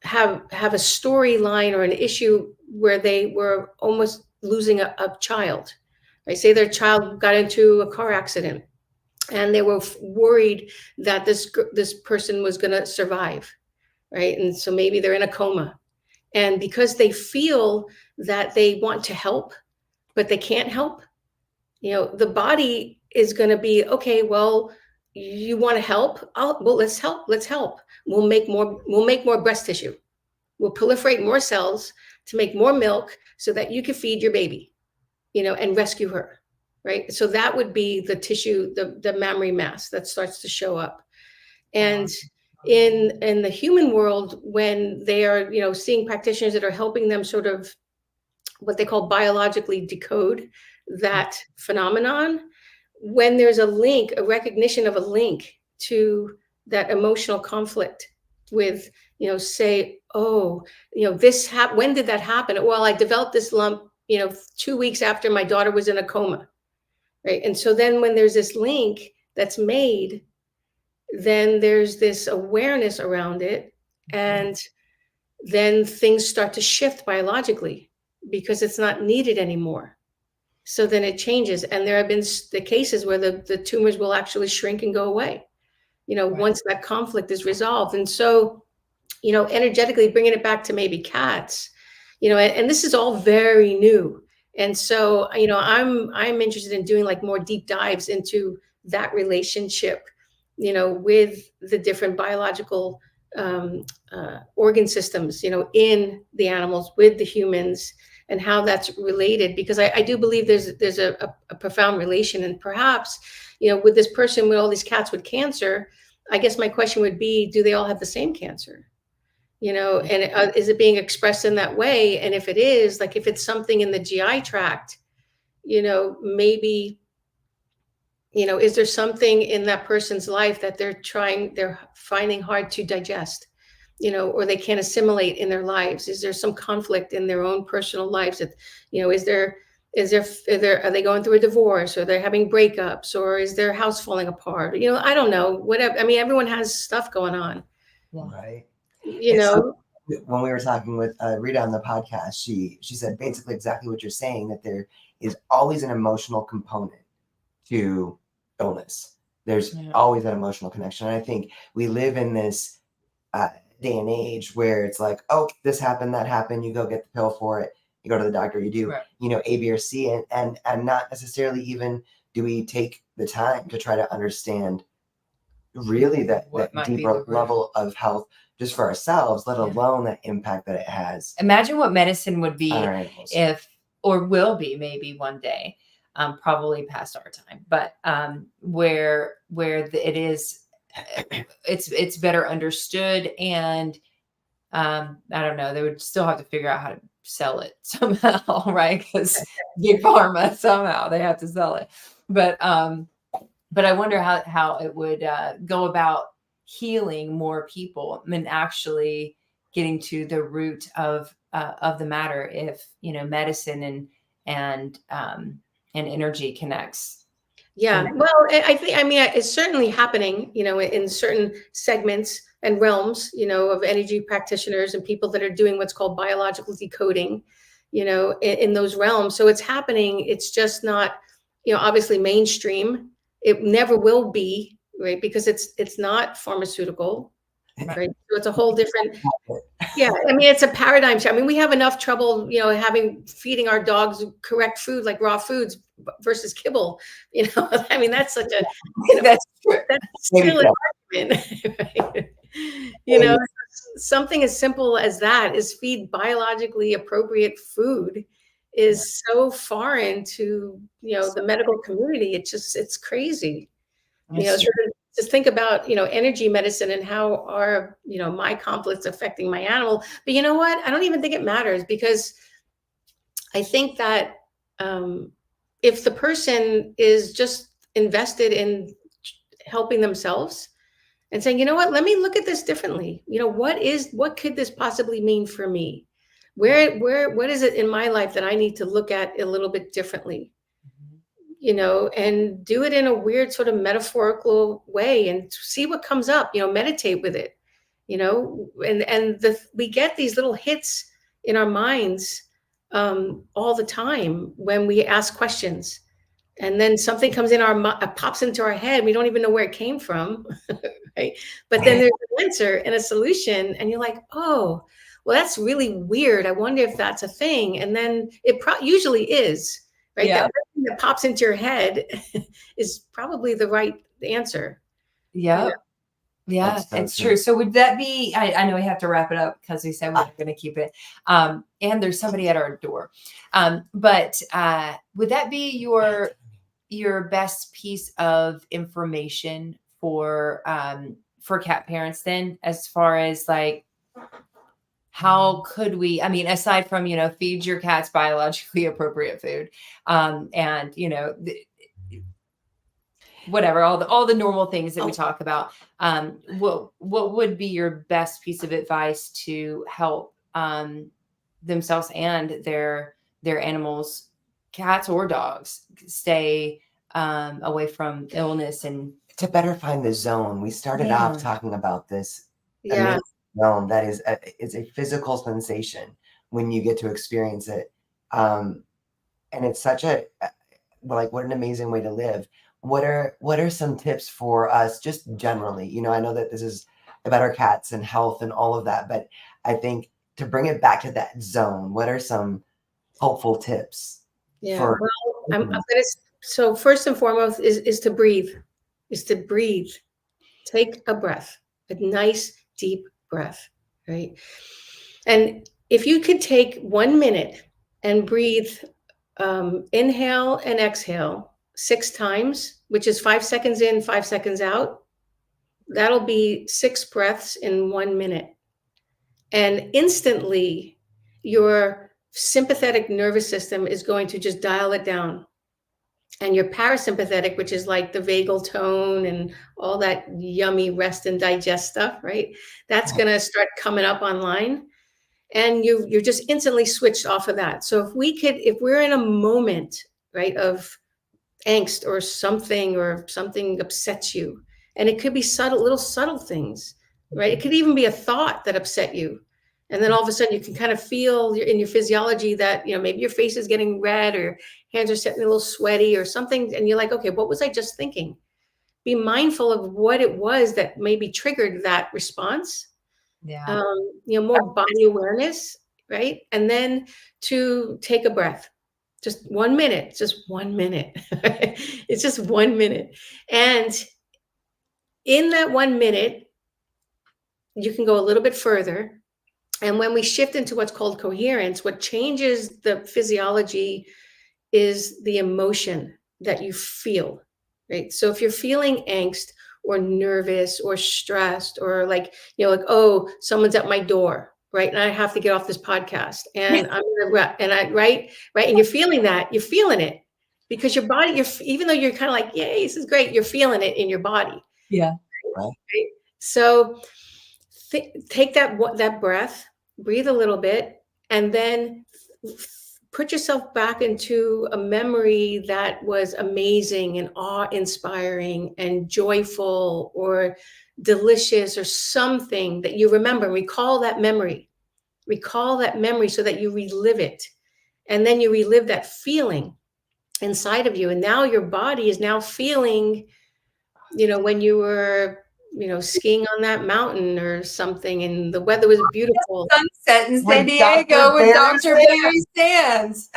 have a storyline or an issue where they were almost losing a child. Right? Say their child got into a car accident and they were worried that this person was going to survive, right? And so maybe they're in a coma, and because they feel that they want to help but they can't help, the body is going to be, okay, well, you want to help? Well, let's help. We'll make more breast tissue. We'll proliferate more cells to make more milk so that you can feed your baby, and rescue her, right? So that would be the tissue, the mammary mass that starts to show up. And in the human world, when they are, seeing practitioners that are helping them sort of what they call biologically decode that phenomenon, when there's a recognition of a link to that emotional conflict with, say, when did that happen? Well, I developed this lump, 2 weeks after my daughter was in a coma, right? And so then when there's this link that's made, then there's this awareness around it, and then things start to shift biologically because it's not needed anymore. So then it changes, and there have been the cases where the tumors will actually shrink and go away, right, once that conflict is resolved. And so, energetically bringing it back to maybe cats, and this is all very new. And so, I'm interested in doing like more deep dives into that relationship, with the different biological organ systems, in the animals, with the humans, and how that's related, because I do believe there's a profound relation. And perhaps, with this person with all these cats with cancer, I guess my question would be, do they all have the same cancer? And is it being expressed in that way? And if it is, if it's something in the GI tract, maybe, Is there something in that person's life that they're finding hard to digest, or they can't assimilate in their lives? Is there some conflict in their own personal lives that, are they going through a divorce, or they're having breakups, or is their house falling apart? I don't know, whatever. I mean, everyone has stuff going on. Right. When we were talking with Rita on the podcast, she said basically exactly what you're saying, that there is always an emotional component to illness. There's always an emotional connection. And I think we live in this day and age where it's like, oh, this happened, that happened, you go get the pill for it, you go to the doctor, you do, A, B, or C, and not necessarily even do we take the time to try to understand really that deeper level of health just for ourselves, let alone the impact that it has. Imagine what medicine would be if, or will be maybe one day, probably past our time, but where it is, it's better understood, and I don't know, they would still have to figure out how to sell it somehow, right? Because big pharma, somehow they have to sell it, but I wonder how it would go about healing more people and actually getting to the root of the matter, if medicine and energy connects. Yeah, well, I think, it's certainly happening, in certain segments and realms, of energy practitioners and people that are doing what's called biological decoding, in those realms. So it's happening. It's just not, obviously mainstream. It never will be, right? Because it's not pharmaceutical, right? So it's a whole different, it's a paradigm shift. We have enough trouble, feeding our dogs correct food, like raw foods versus kibble, that's such a, that's still an argument, right? Something as simple as that is feed biologically appropriate food is so foreign to, the medical community. It's crazy. Just think about, energy medicine and how are, my conflicts affecting my animal. But you know what? I don't even think it matters, because I think that if the person is just invested in helping themselves and saying, you know what, let me look at this differently. What could this possibly mean for me? What is it in my life that I need to look at a little bit differently? And do it in a weird sort of metaphorical way and see what comes up, meditate with it, we get these little hits in our minds all the time when we ask questions, and then something comes in pops into our head. We don't even know where it came from, right? But then there's an answer and a solution, and you're like, oh, well, that's really weird. I wonder if that's a thing. And then it usually is, right? Yeah. That pops into your head is probably the right answer. Yeah. Yeah, it's true. So would that be, I know we have to wrap it up because we said we're going to keep it. And there's somebody at our door. But would that be your best piece of information for cat parents then, as far as like, how could we, aside from, feed your cats biologically appropriate food, and, whatever, all the normal things that we talk about, what would be your best piece of advice to help themselves and their animals, cats or dogs, stay away from illness and to better find the zone? We started off talking about this. Zone that is a physical sensation when you get to experience it, and it's such what an amazing way to live. What are some tips for us just generally? I know that this is about our cats and health and all of that, but I think to bring it back to that zone, what are some helpful tips? So first and foremost is to breathe. Take a breath, a nice deep breath, right? And if you could take 1 minute and breathe, inhale and exhale 6 times, which is 5 seconds in, 5 seconds out, that'll be 6 breaths in 1 minute. And instantly your sympathetic nervous system is going to just dial it down. And your parasympathetic, which is like the vagal tone and all that yummy rest and digest stuff, right? That's going to start coming up online. And you're just instantly switched off of that. So if we're in a moment, right, of angst or something upsets you, and it could be little subtle things, right? It could even be a thought that upset you. And then all of a sudden you can kind of feel in your physiology that, maybe your face is getting red or hands are getting a little sweaty or something. And you're like, okay, what was I just thinking? Be mindful of what it was that maybe triggered that response. Yeah. More body awareness, right? And then to take a breath, just 1 minute, just 1 minute. It's just 1 minute. And in that 1 minute, you can go a little bit further. And when we shift into what's called coherence, what changes the physiology is the emotion that you feel, right? So if you're feeling angst or nervous or stressed or like, oh, someone's at my door, right? And I have to get off this podcast and right. And you're feeling that, you're feeling it because your body, even though you're kind of like, yay, this is great, you're feeling it in your body. Yeah. Right? So take that breath, breathe a little bit, and then put yourself back into a memory that was amazing and awe-inspiring and joyful or delicious or something that you remember. Recall that memory so that you relive it. And then you relive that feeling inside of you. And now your body is now feeling, when you were skiing on that mountain or something and the weather was beautiful. Sunset in San Diego with Dr. Barrie Sands.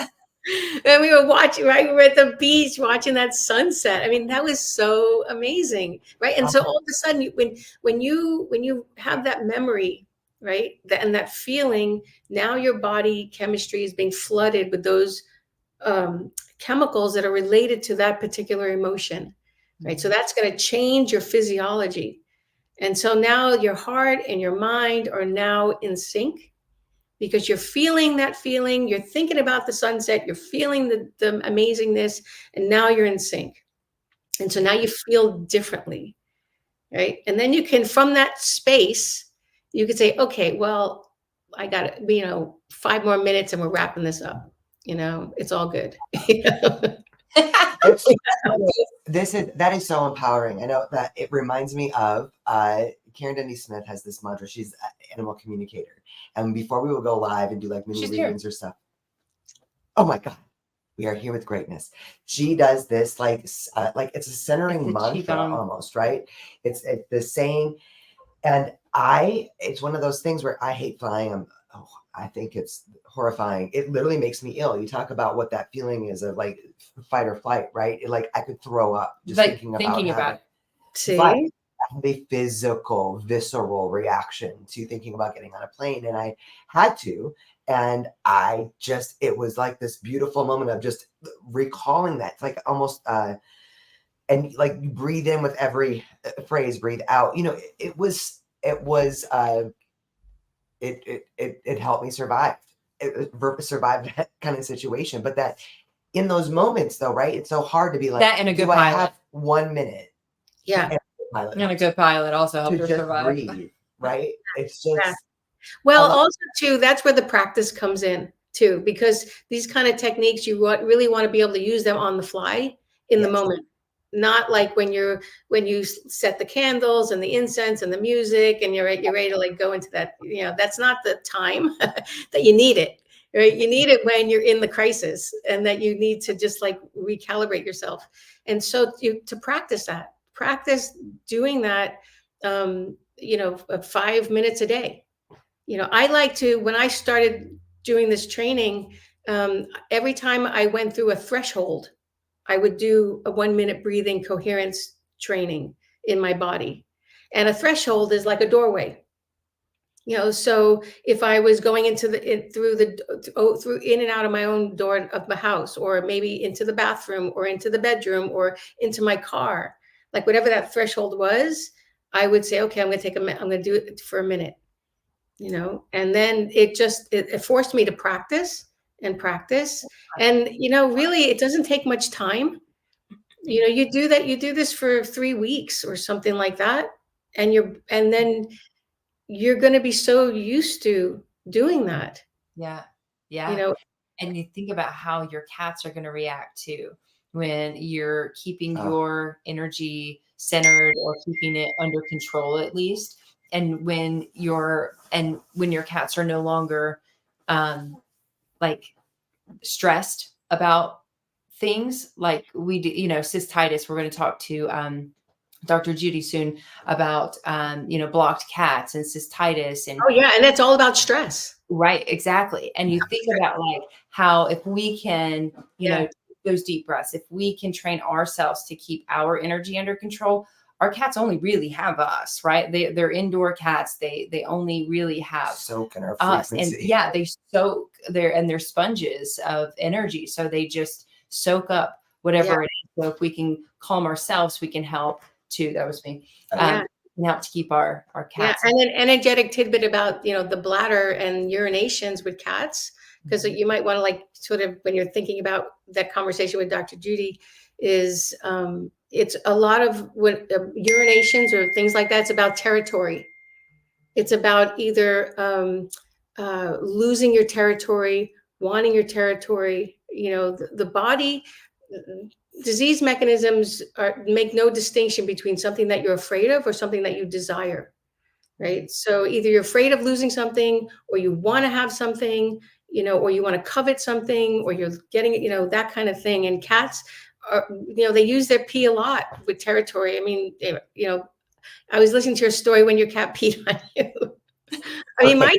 And we were watching, right? We were at the beach watching that sunset. I mean, that was so amazing, right? And so all of a sudden, when you have that memory, right, and that feeling, now your body chemistry is being flooded with those chemicals that are related to that particular emotion, right? So that's going to change your physiology. And so now your heart and your mind are now in sync because you're feeling that feeling. You're thinking about the sunset. You're feeling the amazingness. And now you're in sync. And so now you feel differently, right? And then you can, from that space, you could say, okay, well, I got it, 5 more minutes and we're wrapping this up. It's all good. That is so empowering. I know that it reminds me of Karen Denny Smith has this mantra. She's an animal communicator, and before we will go live and do like mini readings or stuff, oh my god, we are here with greatness. She does this like it's a centering mantra almost, right? It's the saying, and it's one of those things where I hate flying. I think it's horrifying. It literally makes me ill. You talk about what that feeling is of like fight or flight, right? I could throw up just like thinking about it. See? The physical, visceral reaction to thinking about getting on a plane. And I had to. And it was like this beautiful moment of just recalling that. It's like almost, and like you breathe in with every phrase, breathe out. It helped me survive. Survive that kind of situation. But that in those moments though, right? It's so hard to be like, that and a good pilot. I have 1 minute. Yeah. And a good pilot also helped her survive. Breathe, right? It's just. Well, also too, that's where the practice comes in too, because these kind of techniques, you really want to be able to use them on the fly in the moment. Not like when you set the candles and the incense and the music and you're ready to like go into that, that's not the time that you need it, right? You need it when you're in the crisis and that you need to just like recalibrate yourself. And so to practice doing that, 5 minutes a day. I like to, when I started doing this training, every time I went through a threshold, I would do a 1 minute breathing coherence training in my body. And a threshold is like a doorway. So if I was going through in and out of my own door of the house, or maybe into the bathroom or into the bedroom or into my car, like whatever that threshold was, I would say, okay, I'm going to do it for a minute, and then it forced me to practice. And really, it doesn't take much time. you do that, you do this for 3 weeks or something like that, and then you're going to be so used to doing that. Yeah. You Yeah. know, And you think about how your cats are going to react to when you're keeping Oh. your energy centered or keeping it under control at least. And when your cats are no longer like stressed about things like we do, cystitis. We're going to talk to Dr. Judy soon about blocked cats and cystitis and oh yeah, and that's all about stress. right, exactly. And you think about like how if we can, Yeah. those deep breaths, if we can train ourselves to keep our energy under control, our cats only really have us, right? They're indoor cats. They only really have Soak in our us. And frequency. yeah, they soak they're sponges of energy. So they just soak up whatever it is. So if we can calm ourselves, we can help too. That was me. Yeah. Can help to keep our cats. Yeah, and an energetic tidbit about the bladder and urinations with cats, because you might want to like sort of when you're thinking about that conversation with Dr. Judy, is it's a lot of what urinations or things like that. It's about territory. It's about either losing your territory, wanting your territory. The body. Disease mechanisms make no distinction between something that you're afraid of or something that you desire, right? So either you're afraid of losing something, or you want to have something, or you want to covet something, or you're getting it, that kind of thing. And cats are, they use their pee a lot with territory. I mean, I was listening to your story when your cat peed on you. I mean, my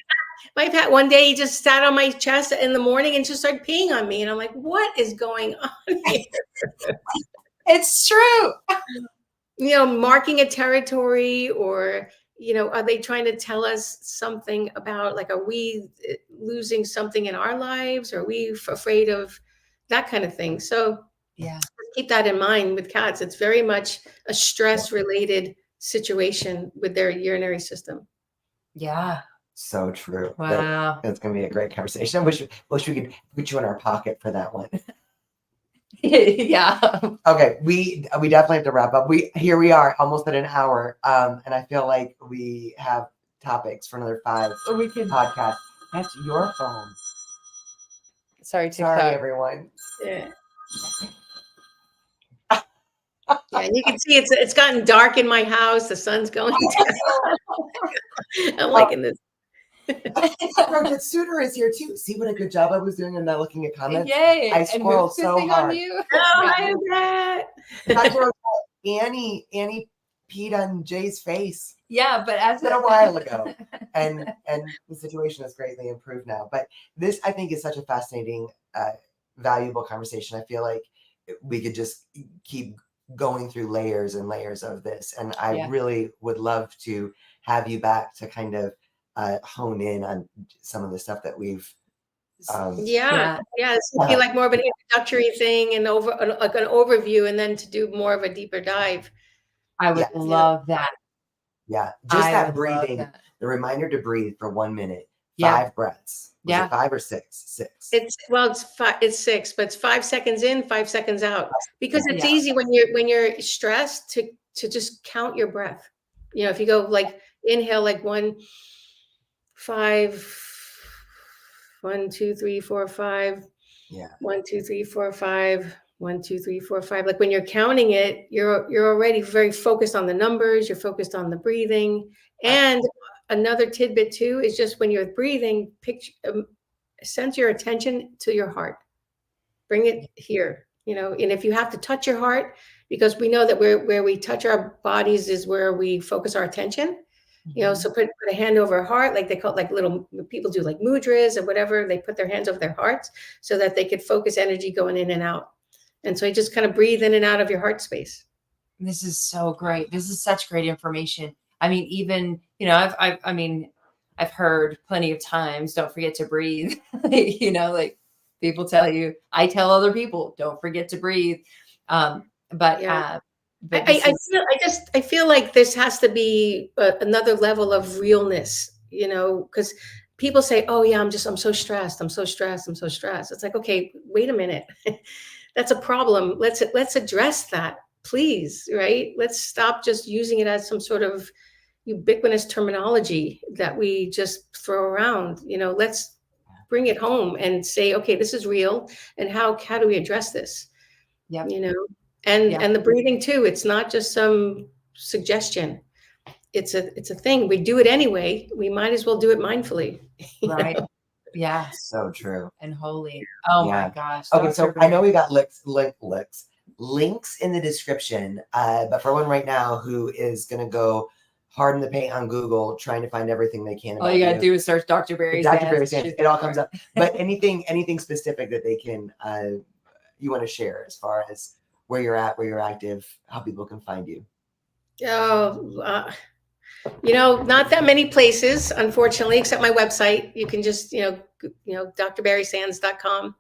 cat one day, he just sat on my chest in the morning and just started peeing on me. And I'm like, what is going on here? It's true. Marking a territory, or, are they trying to tell us something about, like, are we losing something in our lives? Are we afraid of that kind of thing? So Yeah. keep that in mind with cats. It's very much a stress related situation with their urinary system. Yeah. So true. Wow. That's going to be a great conversation. I wish we could put you in our pocket for that one. Yeah. Okay, we definitely have to wrap up. Here we are, almost at an hour, and I feel like we have topics for another 5 podcasts. That's your phone. Sorry, everyone. Yeah. Yeah, and you can see it's gotten dark in my house. The sun's going down. I'm liking this. Project Suitor is here too. See what a good job I was doing in not looking at comments. Yay! I scrolled so hard. On you? Oh, I am that. Annie peed on Jay's face. Yeah, but It's been a while ago, and the situation has greatly improved now. But this, I think, is such a fascinating, valuable conversation. I feel like we could just keep going through layers and layers of this, and I really would love to have you back to kind of hone in on some of the stuff that we've. This would be like more of an introductory thing and like an overview, and then to do more of a deeper dive. I would love that. Yeah, just that breathing. The reminder to breathe for 1 minute. 5 breaths. Was it 5 or 6? 6. It's 5. It's 6, but it's 5 seconds in, 5 seconds out. Because it's easy when you're stressed to just count your breath. If you go like inhale like 1, 5, 1, 2, 3, 4, 5. Yeah. 1, 2, 3, 4, 5. 1, 2, 3, 4, 5. Like when you're counting it, you're already very focused on the numbers. You're focused on the breathing. And another tidbit too is just when you're breathing, send your attention to your heart. Bring it here. And if you have to touch your heart, because we know that where we touch our bodies is where we focus our attention. So put a hand over a heart, like they call it, like little people do like mudras or whatever. They put their hands over their hearts so that they could focus energy going in and out. And so you just kind of breathe in and out of your heart space. This is so great. This is such great information. I mean, even, I've heard plenty of times, don't forget to breathe. Like people tell you, I tell other people, don't forget to breathe. I feel like this has to be another level of realness, because people say, oh yeah, I'm so stressed. I'm so stressed. It's like, okay, wait a minute. that's a problem. Let's address that, please, right? Let's stop just using it as some sort of ubiquitous terminology that we just throw around. Let's bring it home and say, okay, this is real, and how do we address this? Yep. And the breathing too. It's not just some suggestion. It's a thing. We do it anyway. We might as well do it mindfully. Right. Yeah. So true. And holy. Oh Yeah. my gosh. Okay, so Dr. I know Barrie. we got links in the description, but for one right now who is going to go hard in the paint on Google trying to find everything they can about All you gotta do is search Dr. Barrie Dr. Sands. Barrie Sands. It all comes up. But anything specific that they can you want to share as far as where you're at, where you're active, how people can find you? Oh, not that many places, unfortunately, except my website. You can just, drbarriesands.com,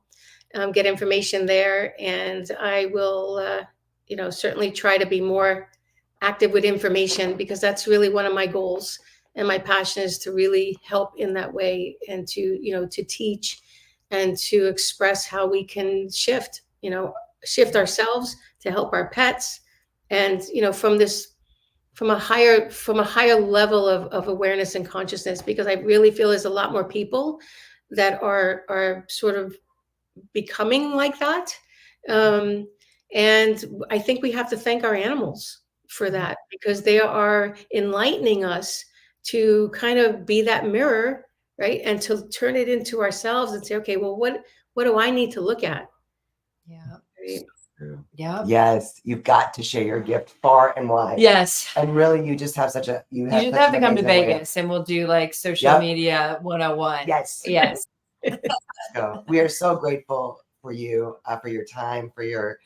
get information there. And I will, certainly try to be more active with information, because that's really one of my goals. And my passion is to really help in that way, and to teach and to express how we can shift ourselves to help our pets. And, from a higher level of awareness and consciousness, because I really feel there's a lot more people that are sort of becoming like that. And I think we have to thank our animals for that, because they are enlightening us to kind of be that mirror, right? And to turn it into ourselves and say, okay, well, what do I need to look at? Yeah. Right? Yeah. Yes, you've got to share your gift far and wide. Yes. And really, you just have such a You just have to come to Vegas and we'll do like social Yep. media 101. Yes. Yes. So we are so grateful for you, for your time, for your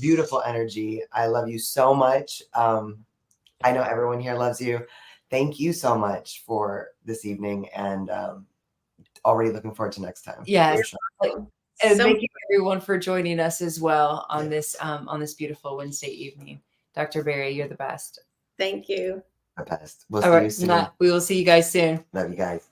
beautiful energy. I love you so much. I know everyone here loves you. Thank you so much for this evening, and already looking forward to next time. Yes. Sure. And thank you everyone for joining us as well on this beautiful Wednesday evening. Dr. Barrie, you're the best. Thank you. The best. We'll see you soon. We will see you guys soon. Love you guys.